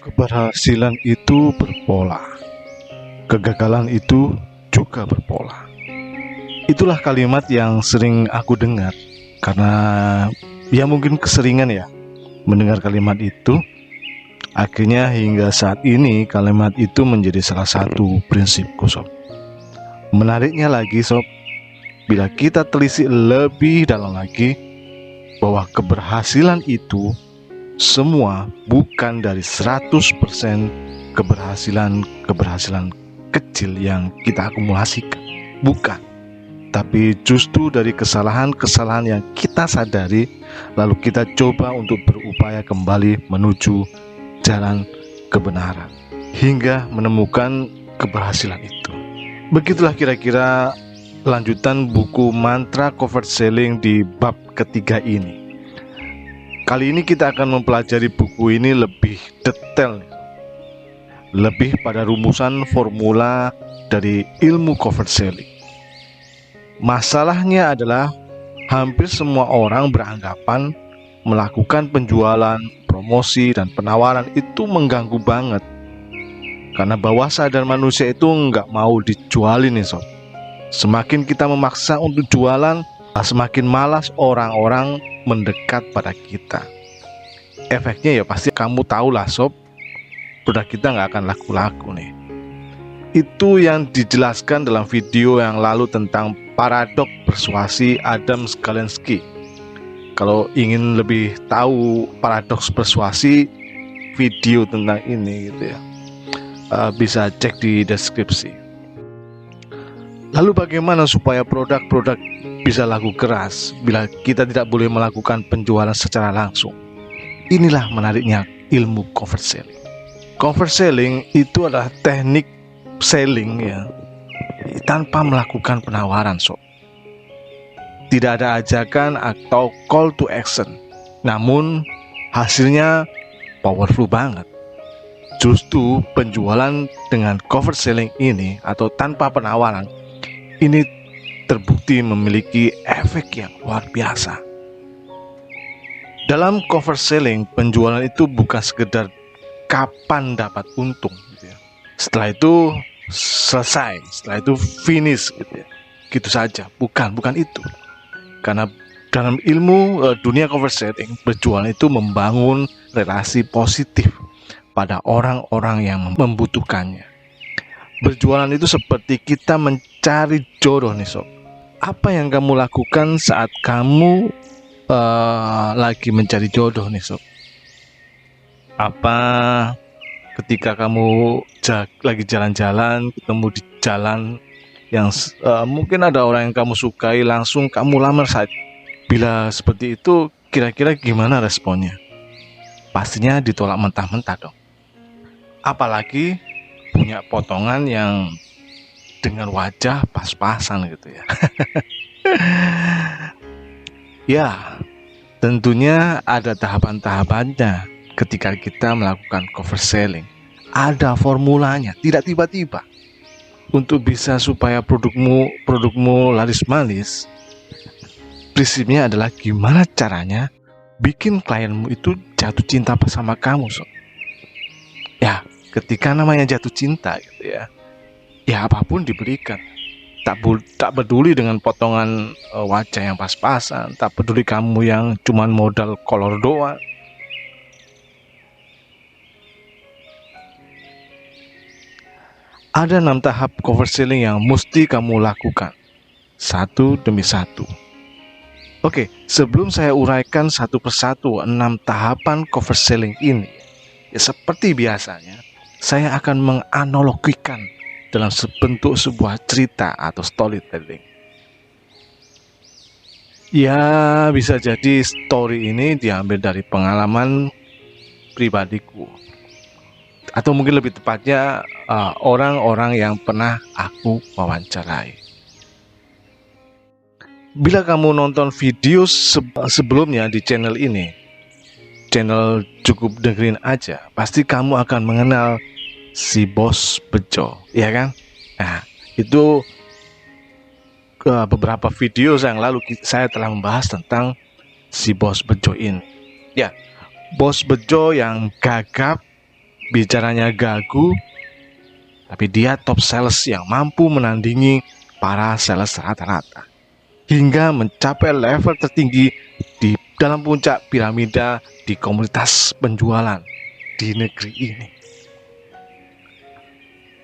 Keberhasilan itu berpola, kegagalan itu juga berpola. Itulah kalimat yang sering aku dengar karena ya mungkin keseringan ya mendengar kalimat itu. Akhirnya hingga saat ini kalimat itu menjadi salah satu prinsipku, sob. Menariknya lagi, sob, bila kita telisik lebih dalam lagi bahwa keberhasilan itu semua bukan dari 100% keberhasilan kecil yang kita akumulasikan. Bukan. Tapi justru dari kesalahan-kesalahan yang kita sadari, lalu kita coba untuk berupaya kembali menuju jalan kebenaran hingga menemukan keberhasilan itu. Begitulah kira-kira lanjutan buku Mantra Convert Selling di bab ketiga ini. Kali ini kita akan mempelajari buku ini lebih detail, lebih pada rumusan formula dari ilmu convert selling. Masalahnya adalah hampir semua orang beranggapan melakukan penjualan, promosi, dan penawaran itu mengganggu banget. Karena bawah sadar manusia itu nggak mau dijualin nih, sob. Semakin kita memaksa untuk jualan, semakin malas orang-orang mendekat pada kita. Efeknya ya pasti kamu tahu lah, sob, produk kita nggak akan laku-laku nih. Itu yang dijelaskan dalam video yang lalu tentang paradoks persuasi Adam Skalenski. Kalau ingin lebih tahu paradoks persuasi, video tentang ini gitu ya, bisa cek di deskripsi. Lalu bagaimana supaya produk-produk bisa laku keras bila kita tidak boleh melakukan penjualan secara langsung? Inilah menariknya ilmu convert selling. Convert selling itu adalah teknik selling ya, tanpa melakukan penawaran, sob. Tidak ada ajakan atau call to action, namun hasilnya powerful banget. Justru penjualan dengan convert selling ini atau tanpa penawaran ini terbukti memiliki efek yang luar biasa. Dalam convert selling, penjualan itu bukan sekedar kapan dapat untung gitu ya. Setelah itu selesai, setelah itu finish gitu ya. Gitu saja, bukan itu. Karena dalam ilmu dunia convert selling, berjualan itu membangun relasi positif pada orang-orang yang membutuhkannya. Berjualan itu seperti kita mencari jodoh nih, sob. Apa yang kamu lakukan saat kamu lagi mencari jodoh nih, sob? Apa ketika kamu lagi jalan-jalan, ketemu di jalan yang mungkin ada orang yang kamu sukai, langsung kamu lamar saja. Bila seperti itu, kira-kira gimana responnya? Pastinya ditolak mentah-mentah dong. Apalagi punya potongan yang dengan wajah pas-pasan gitu ya. Ya, tentunya ada tahapan-tahapannya ketika kita melakukan convert selling. Ada formulanya, tidak tiba-tiba. Untuk bisa supaya produkmu laris manis, prinsipnya adalah gimana caranya bikin klienmu itu jatuh cinta sama kamu, sob. Ya, ketika namanya jatuh cinta gitu ya, ya apapun diberikan. Tak peduli dengan potongan wajah yang pas-pasan, tak peduli kamu yang cuman modal kolor doang. Ada 6 tahap convert selling yang mesti kamu lakukan, satu demi satu. Oke, sebelum saya uraikan satu persatu 6 tahapan convert selling ini, ya seperti biasanya, saya akan menganalogikan dalam bentuk sebuah cerita atau storytelling. Ya, bisa jadi story ini diambil dari pengalaman pribadiku, atau mungkin lebih tepatnya orang-orang yang pernah aku wawancarai. Bila kamu nonton video sebelumnya di channel ini, channel Cukup Dengerin Aja, pasti kamu akan mengenal si Bos Bejo, ya kan? Nah, itu beberapa video yang lalu saya telah membahas tentang si Bos Bejo ini. Ya, Bos Bejo yang gagap, bicaranya gagu, tapi dia top sales yang mampu menandingi para sales rata-rata hingga mencapai level tertinggi di dalam puncak piramida di komunitas penjualan di negeri ini.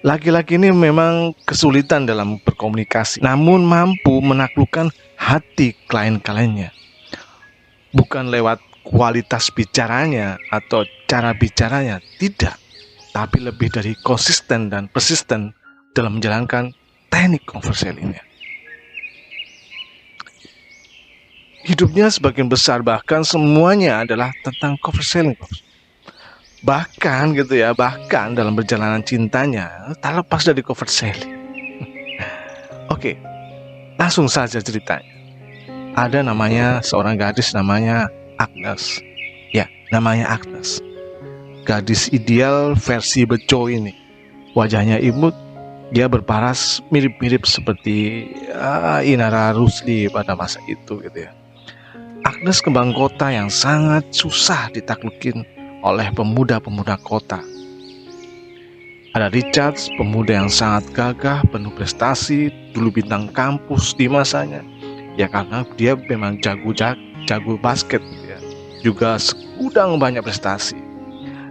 Laki-laki ini memang kesulitan dalam berkomunikasi, namun mampu menaklukkan hati klien-kliennya. Bukan lewat kualitas bicaranya atau cara bicaranya, tidak, tapi lebih dari konsisten dan persisten dalam menjalankan teknik conversationnya. Hidupnya sebagian besar bahkan semuanya adalah tentang conversating. Bahkan dalam perjalanan cintanya tak lepas dari conversating. Oke, langsung saja ceritanya. Ada namanya seorang gadis namanya Agnes. Ya, namanya Agnes. Gadis ideal versi Bejo ini. Wajahnya imut, dia berparas mirip-mirip seperti Inara Rusli pada masa itu gitu ya. Agnes kembang kota yang sangat susah ditaklukin oleh pemuda-pemuda kota. Ada Richard, pemuda yang sangat gagah, penuh prestasi, dulu bintang kampus di masanya. Ya karena dia memang jago basket ya. Juga segudang banyak prestasi.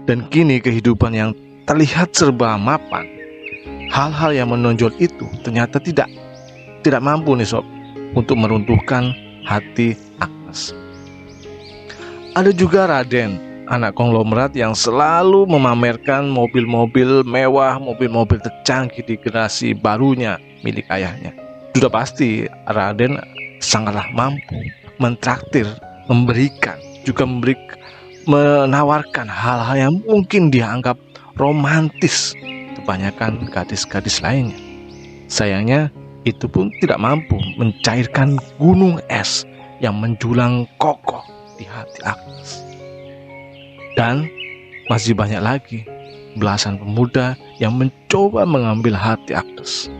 Dan kini kehidupan yang terlihat serba mapan, hal-hal yang menonjol itu ternyata tidak mampu nih sob untuk meruntuhkan hati Agnes. Ada juga Raden, anak konglomerat yang selalu memamerkan mobil-mobil mewah, mobil-mobil tercanggih di generasi barunya milik ayahnya. Sudah pasti Raden sangatlah mampu mentraktir, memberikan, juga menawarkan hal-hal yang mungkin dia anggap romantis kebanyakan gadis-gadis lainnya. Sayangnya itu pun tidak mampu mencairkan gunung es yang menjulang kokoh di hati Agnes. Dan masih banyak lagi belasan pemuda yang mencoba mengambil hati Agnes.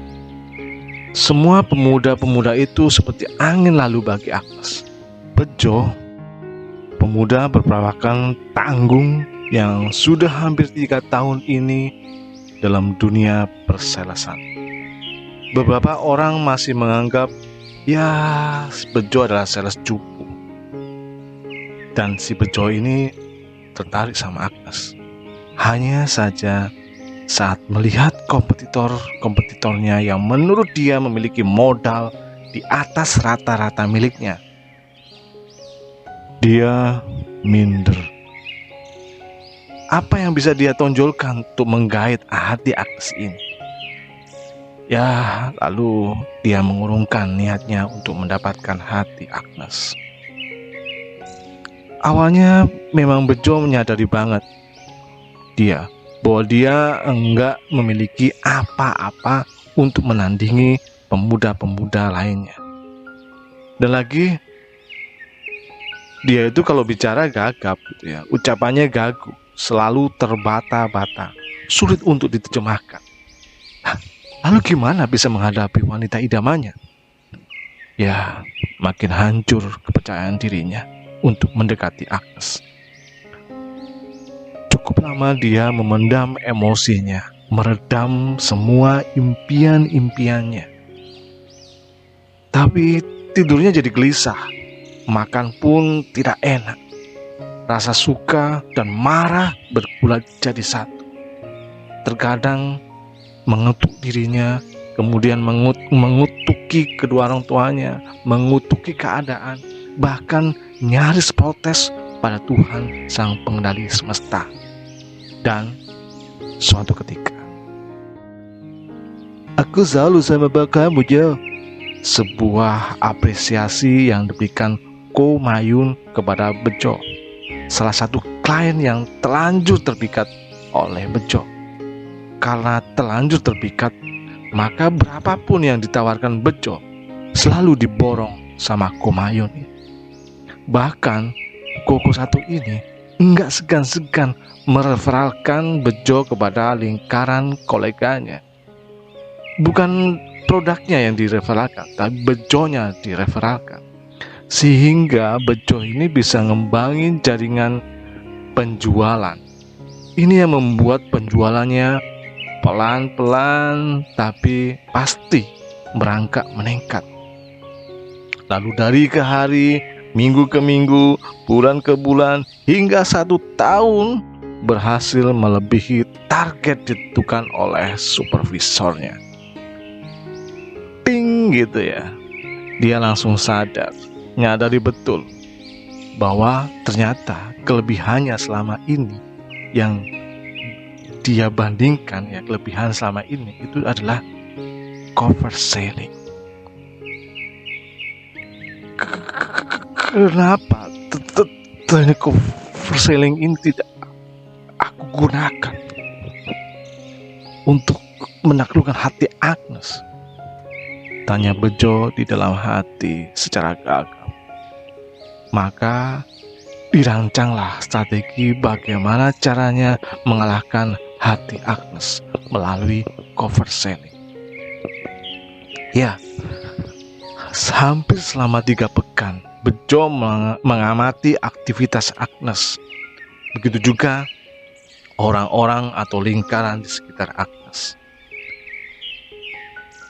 Semua pemuda-pemuda itu seperti angin lalu bagi Agnes. Bejo, pemuda berperawakan tanggung yang sudah hampir 3 tahun ini dalam dunia perselesan. Beberapa orang masih menganggap Bejo adalah sales cupu. Dan si Bejo ini tertarik sama Agnes. Hanya saja saat melihat kompetitornya yang menurut dia memiliki modal di atas rata-rata miliknya, dia minder. Apa yang bisa dia tonjolkan untuk menggait hati Agnes ini? Ya, lalu dia mengurungkan niatnya untuk mendapatkan hati Agnes. Awalnya memang Bejo menyadari banget bahwa dia enggak memiliki apa-apa untuk menandingi pemuda-pemuda lainnya. Dan lagi dia itu kalau bicara gagap gitu ya, ucapannya gagu, selalu terbata-bata, sulit untuk diterjemahkan. Lalu gimana bisa menghadapi wanita idamannya? Ya, makin hancur kepercayaan dirinya untuk mendekati Agnes. Cukup lama dia memendam emosinya, meredam semua impian-impiannya. Tapi tidurnya jadi gelisah, makan pun tidak enak. Rasa suka dan marah bergulat jadi satu. Terkadang mengetuk dirinya, kemudian mengutuki kedua orang tuanya, mengutuki keadaan, bahkan nyaris protes pada Tuhan Sang Pengendali Semesta. Dan suatu ketika, "Aku selalu sama kamu, Jo." Sebuah apresiasi yang diberikan Ko Mayun kepada Bejo, salah satu klien yang telanjur terpikat oleh Bejo. Karena telanjur terpikat, maka berapapun yang ditawarkan Bejo selalu diborong sama Ko Mayun. Bahkan Koko satu ini enggak segan-segan mereferalkan Bejo kepada lingkaran koleganya. Bukan produknya yang direferalkan, tapi Bejonya direferalkan. Sehingga Bejo ini bisa ngembangin jaringan penjualan Ini yang membuat penjualannya pelan-pelan tapi pasti merangkak meningkat. Lalu dari ke hari, minggu ke minggu, bulan ke bulan, hingga 1 tahun berhasil melebihi target ditentukan oleh supervisornya. Ping gitu ya. Dia langsung sadar, nyadari betul bahwa ternyata kelebihannya selama ini yang dia bandingkan, ya kelebihan selama ini itu adalah cover selling. Kenapa teknik cover selling ini tidak aku gunakan untuk menaklukkan hati Agnes? Tanya Bejo di dalam hati secara gagap. Maka dirancanglah strategi bagaimana caranya mengalahkan hati Agnes melalui cover selling. Ya, hampir selama 3 pekan Bejo mengamati aktivitas Agnes. Begitu juga orang-orang atau lingkaran di sekitar Agnes.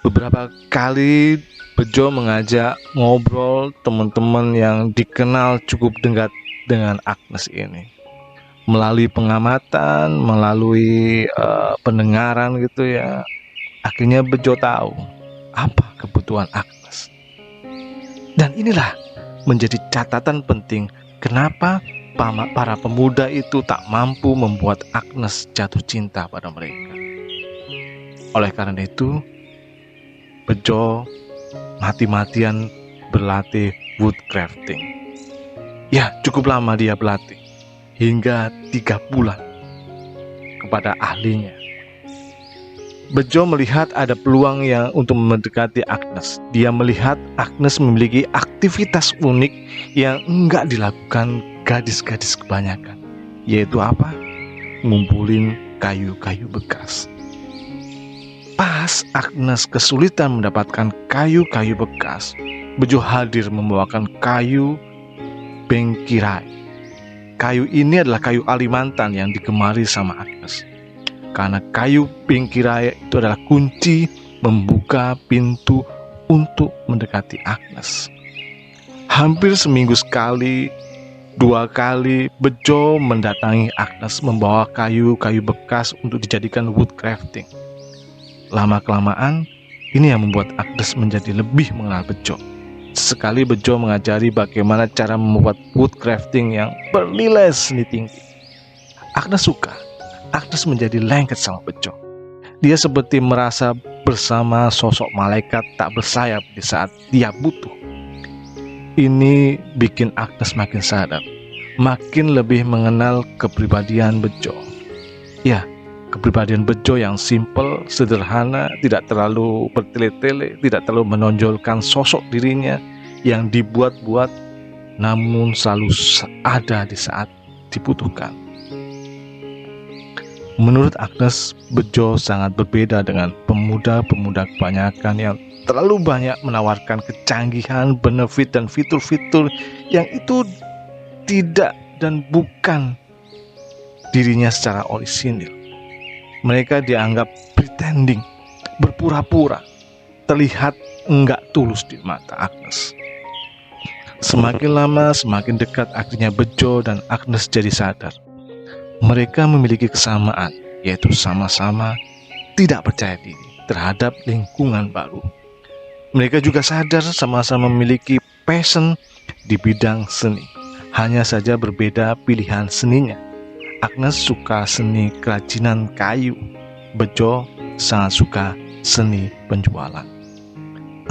Beberapa kali Bejo mengajak ngobrol teman-teman yang dikenal cukup dekat dengan Agnes ini. Melalui pengamatan, melalui pendengaran gitu ya. Akhirnya Bejo tahu apa kebutuhan Agnes. Dan inilah menjadi catatan penting kenapa para pemuda itu tak mampu membuat Agnes jatuh cinta pada mereka. Oleh karena itu, Bejo mati-matian berlatih woodcrafting. Ya, cukup lama dia berlatih, hingga 3 bulan kepada ahlinya. Bejo melihat ada peluang yang untuk mendekati Agnes. Dia melihat Agnes memiliki aktivitas unik yang enggak dilakukan gadis-gadis kebanyakan. Yaitu apa? Ngumpulin kayu-kayu bekas. Pas Agnes kesulitan mendapatkan kayu-kayu bekas, Bejo hadir membawakan kayu bengkirai. Kayu ini adalah kayu Kalimantan yang digemari sama Agnes. Karena kayu bengkirai itu adalah kunci membuka pintu untuk mendekati Agnes. Hampir seminggu sekali, 2 kali Bejo mendatangi Agnes membawa kayu-kayu bekas untuk dijadikan woodcrafting. Lama-kelamaan, ini yang membuat Agnes menjadi lebih mengenal Bejo. Sekali Bejo mengajari bagaimana cara membuat woodcrafting yang bernilai seni tinggi. Agnes suka. Agnes menjadi lengket sama Bejo. Dia seperti merasa bersama sosok malaikat tak bersayap di saat dia butuh. Ini bikin Agnes makin sadar, makin lebih mengenal kepribadian Bejo. Ya, kepribadian Bejo yang simpel, sederhana, tidak terlalu bertele-tele, tidak terlalu menonjolkan sosok dirinya yang dibuat-buat, namun selalu ada di saat dibutuhkan. Menurut Agnes, Bejo sangat berbeda dengan pemuda-pemuda kebanyakan yang terlalu banyak menawarkan kecanggihan, benefit, dan fitur-fitur yang itu tidak dan bukan dirinya secara orisinil. Mereka dianggap pretending, berpura-pura, terlihat enggak tulus di mata Agnes. Semakin lama, semakin dekat akhirnya Bejo dan Agnes jadi sadar. Mereka memiliki kesamaan, yaitu sama-sama tidak percaya diri terhadap lingkungan baru. Mereka juga sadar sama-sama memiliki passion di bidang seni. Hanya saja berbeda pilihan seninya. Agnes suka seni kerajinan kayu. Bejo sangat suka seni penjualan.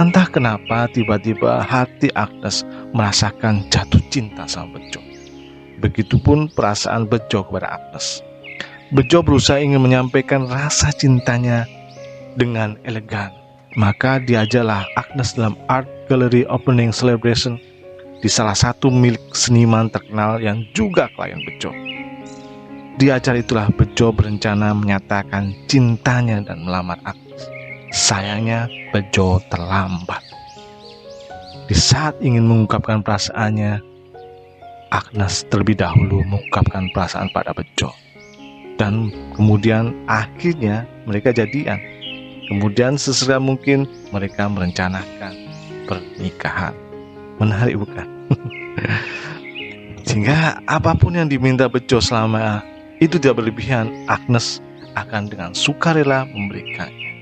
Entah kenapa tiba-tiba hati Agnes merasakan jatuh cinta sama Bejo. Begitupun perasaan Bejo kepada Agnes. Bejo berusaha ingin menyampaikan rasa cintanya dengan elegan. Maka diajaklah Agnes dalam Art Gallery Opening Celebration di salah satu milik seniman terkenal yang juga klien Bejo. Di acara itulah Bejo berencana menyatakan cintanya dan melamar Agnes. Sayangnya Bejo terlambat. Di saat ingin mengungkapkan perasaannya, Agnes terlebih dahulu mengungkapkan perasaan pada Bejo. dan kemudian akhirnya mereka jadian. Kemudian sesegera mungkin mereka merencanakan pernikahan. Menarik bukan? Sehingga apapun yang diminta Bejo selama itu tidak berlebihan, Agnes akan dengan sukarela memberikannya.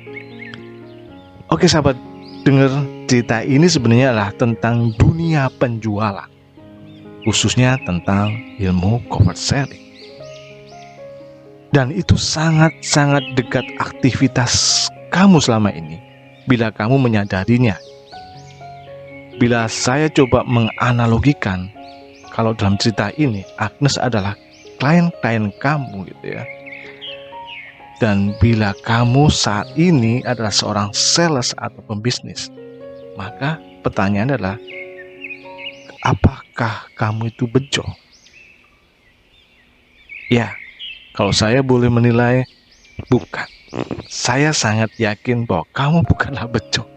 Oke sahabat, dengar cerita ini sebenarnya adalah tentang dunia penjualan, khususnya tentang ilmu cover selling. Dan itu sangat-sangat dekat aktivitas kamu selama ini, bila kamu menyadarinya. Bila saya coba menganalogikan, kalau dalam cerita ini Agnes adalah klien-klien kamu gitu ya. Dan bila kamu saat ini adalah seorang sales atau pembisnis, maka pertanyaan adalah, apakah kamu itu bejo? Ya, kalau saya boleh menilai, bukan. Saya sangat yakin bahwa kamu bukanlah bejo.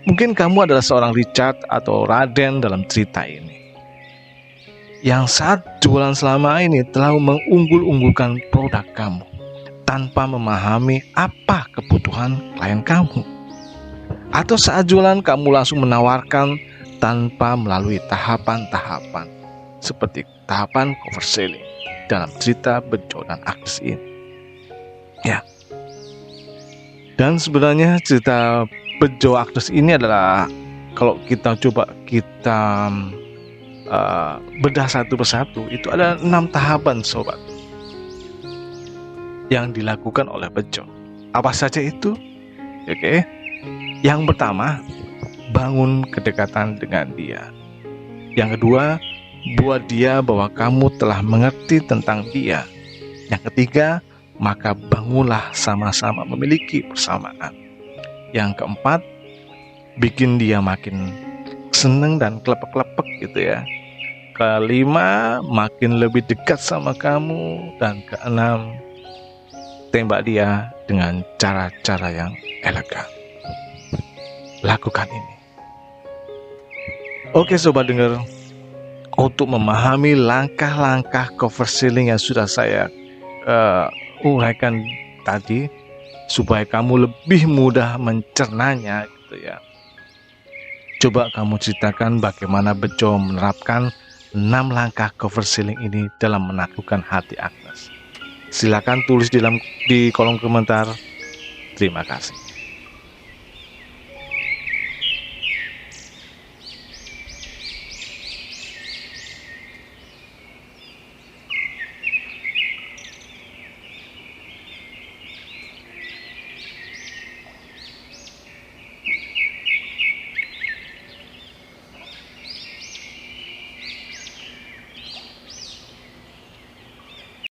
Mungkin kamu adalah seorang Richard atau Raden dalam cerita ini, yang saat jualan selama ini telah mengunggul-unggulkan produk kamu tanpa memahami apa kebutuhan klien kamu. Atau saat jualan kamu langsung menawarkan tanpa melalui tahapan-tahapan seperti tahapan cover selling dalam cerita Bejo dan Agnes ini. Ya. Dan sebenarnya cerita Bejo Agnes ini adalah, kalau kita coba bedah satu persatu, itu ada 6 tahapan sobat yang dilakukan oleh Bejo. Apa saja itu? Oke. Yang pertama, bangun kedekatan dengan dia. Yang kedua, buat dia bahwa kamu telah mengerti tentang dia. Yang ketiga, maka bangunlah sama-sama memiliki persamaan. Yang keempat, bikin dia makin seneng dan klepek-klepek gitu ya. Kelima, makin lebih dekat sama kamu. Dan keenam, tembak dia dengan cara-cara yang elegan. Lakukan ini. Oke sobat dengar, untuk memahami langkah-langkah cover selling yang sudah saya uraikan tadi, supaya kamu lebih mudah mencernanya gitu ya, coba kamu ceritakan bagaimana Bejo menerapkan 6 langkah cover selling ini dalam menaklukkan hati Agnes. Silakan tulis di kolom komentar. Terima kasih.